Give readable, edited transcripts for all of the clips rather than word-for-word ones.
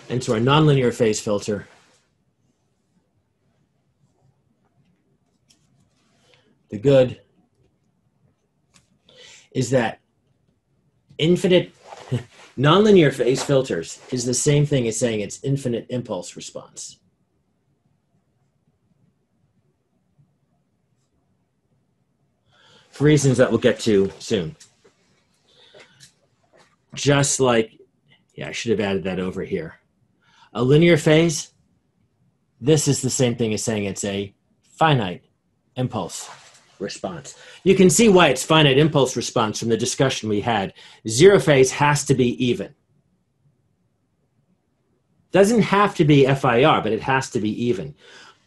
And so our nonlinear phase filter, the good is that infinite nonlinear phase filters is the same thing as saying it's infinite impulse response. For reasons that we'll get to soon. Just like, yeah, I should have added that over here. A linear phase, this is the same thing as saying it's a finite impulse response. You can see why it's finite impulse response from the discussion we had. Zero phase has to be even. Doesn't have to be FIR, but it has to be even.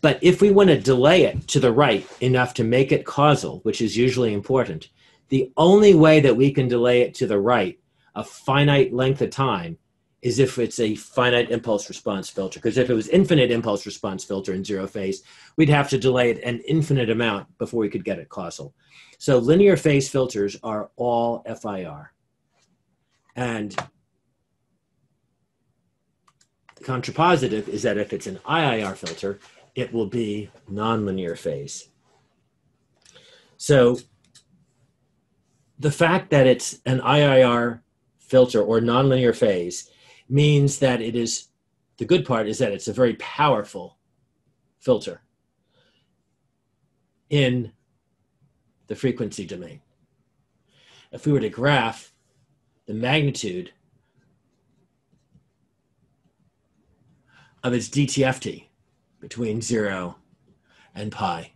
But if we want to delay it to the right enough to make it causal, which is usually important, the only way that we can delay it to the right a finite length of time is if it's a finite impulse response filter. Because if it was infinite impulse response filter in zero phase, we'd have to delay it an infinite amount before we could get it causal. So linear phase filters are all FIR. And the contrapositive is that if it's an IIR filter, it will be nonlinear phase. So the fact that it's an IIR filter or nonlinear phase means that it is, the good part is that it's a very powerful filter in the frequency domain. If we were to graph the magnitude of its DTFT between 0 and pi,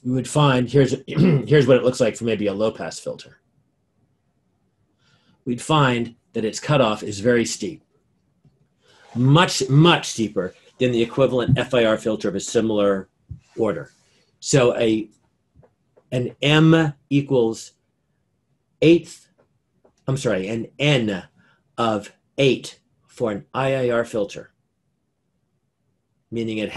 we would find, here's what it looks like for maybe a low-pass filter. We'd find that its cutoff is very steep, much, much steeper than the equivalent FIR filter of a similar order. So an M equals an N of 8 for an IIR filter, meaning it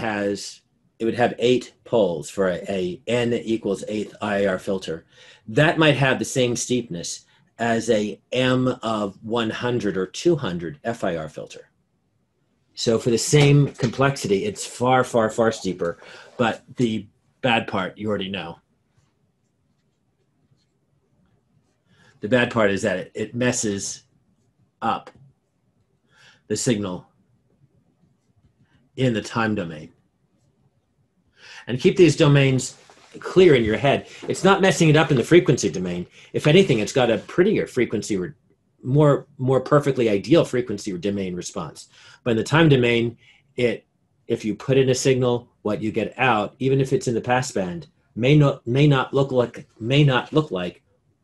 would have 8 poles for a N equals 8th IIR filter. That might have the same steepness as a M of 100 or 200 FIR filter. So for the same complexity, it's far, far, far steeper, but the bad part you already know. The bad part is that it messes up the signal in the time domain. And keep these domains clear in your head. It's not messing it up in the frequency domain. If anything, it's got a prettier frequency or more perfectly ideal frequency or domain response. But in the time domain, if you put in a signal, what you get out, even if it's in the passband, may not look like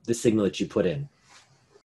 the signal that you put in.